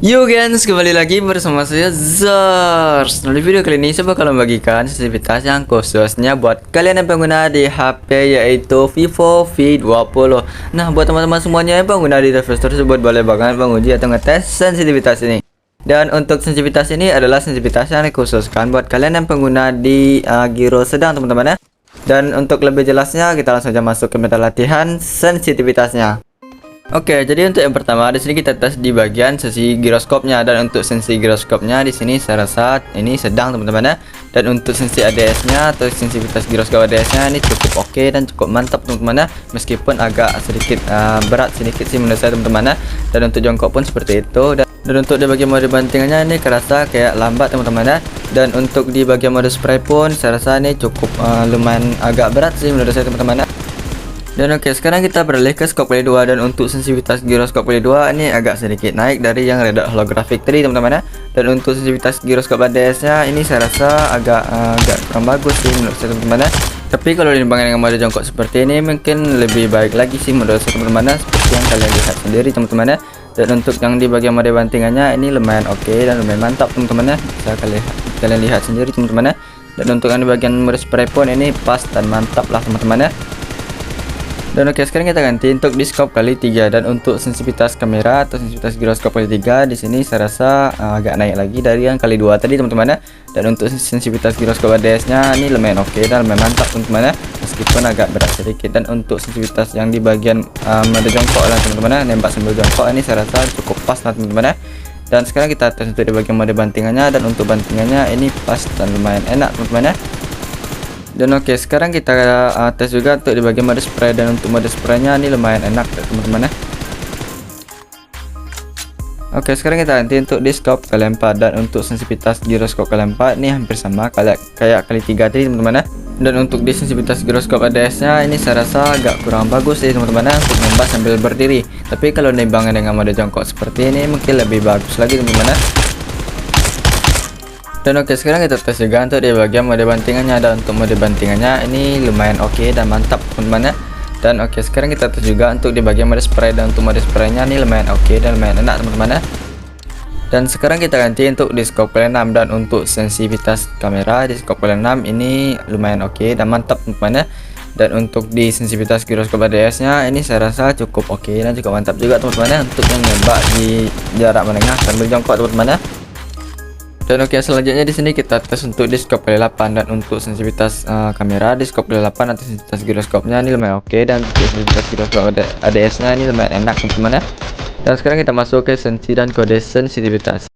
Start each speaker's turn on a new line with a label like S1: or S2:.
S1: Yo guys, kembali lagi bersama saya Zars. Nah, di video kali ini saya bakal membagikan sensitivitas yang khususnya buat kalian yang pengguna di HP yaitu Vivo V20. Nah, buat teman-teman semuanya yang pengguna di device tersebut boleh banget menguji atau ngetes sensitivitas ini. Dan untuk sensitivitas ini adalah sensitivitas yang dikhususkan buat kalian yang pengguna di Giro sedang teman-teman ya. Dan untuk lebih jelasnya kita langsung aja masuk ke meta latihan sensitivitasnya. Oke, jadi untuk yang pertama di sini kita tes di bagian sisi giroskopnya, dan untuk sensi giroskopnya di sini saya rasa ini sedang teman-teman ya. Dan untuk sensi ADS-nya atau sensitivitas giroskop ADS-nya ini cukup oke dan cukup mantap teman-teman ya, meskipun agak sedikit berat sedikit sih menurut saya teman-teman ya. Dan untuk jongkok pun seperti itu, dan untuk di bagian mode bantingannya ini kerasa kayak lambat teman-teman ya. Dan untuk di bagian mode spray pun saya rasa ini cukup lumayan agak berat sih menurut saya teman-teman ya. Dan oke, sekarang kita beralih ke scope kali 2, dan untuk sensitivitas giroskop kali 2 ini agak sedikit naik dari yang rada holographic tadi teman-teman ya. Dan untuk sensitivitas giroskop ADS-nya ini saya rasa agak kurang bagus sih menurut saya teman-teman ya. Tapi kalau dibandingkan dengan mode jongkok seperti ini mungkin lebih baik lagi sih menurut saya teman-teman ya, seperti yang kalian lihat sendiri teman-teman ya. Dan untuk yang di bagian mode bantingannya ini lumayan oke dan lumayan mantap teman-teman ya, bisa kalian lihat sendiri teman-teman ya. Dan untuk yang di bagian mode spray pun ini pas dan mantap lah teman-teman ya. Dan oke, sekarang kita ganti untuk di scope kali 3, dan untuk sensitivitas kamera atau sensitivitas giroskop kali 3 di sini saya rasa agak naik lagi dari yang kali 2 tadi teman-teman ya. Dan untuk sensitivitas giroskop ADS-nya ini lumayan oke dan lumayan mantap teman-teman ya, meskipun agak berat sedikit. Dan untuk sensitivitas yang di bagian mode jongkok lah teman-teman ya, nembak sambil jongkok ini saya rasa cukup pas lah teman-teman ya. Dan sekarang kita tes untuk di bagian mode bantingannya, dan untuk bantingannya ini pas dan lumayan enak teman-teman ya. Dan oke, sekarang kita tes juga untuk di bagian mode spray, dan untuk mode spraynya ini lumayan enak teman-teman ya. Oke, sekarang kita ganti untuk di scope kali 4, dan untuk sensitivitas giroskop kali 4 ini hampir sama kayak kali 3 tadi teman-teman ya. Dan untuk di sensitivitas giroskop ADS-nya ini saya rasa agak kurang bagus sih teman-teman ya untuk nembak sambil berdiri. Tapi kalau nembangnya dengan mode jongkok seperti ini mungkin lebih bagus lagi teman-teman ya. Dan oke, sekarang kita tes juga untuk di bagian mode bantingannya, dan untuk mode bantingannya ini lumayan oke dan mantap teman-teman ya. Dan oke, sekarang kita tes juga untuk di bagian mode spray, dan untuk mode spraynya ini lumayan oke dan lumayan enak teman-teman ya. Dan sekarang kita ganti untuk di scope kali 6, dan untuk sensitivitas kamera di scope kali 6 ini lumayan oke dan mantap teman-teman ya. Dan untuk di sensitivitas giroskop ADS-nya ini saya rasa cukup oke dan cukup mantap juga teman-teman ya, untuk yang nembak di jarak menengah sambil jongkok teman-teman ya. Dan oke, selanjutnya di sini kita tes untuk di scope kali 8, dan untuk sensitivitas kamera di scope kali 8 atau sensitivitas giroskopnya ini lumayan oke, dan untuk sensitivitas giroskop ADS-nya ini lumayan enak teman-teman ya. Dan sekarang kita masuk ke sensi dan kode sensitivitas.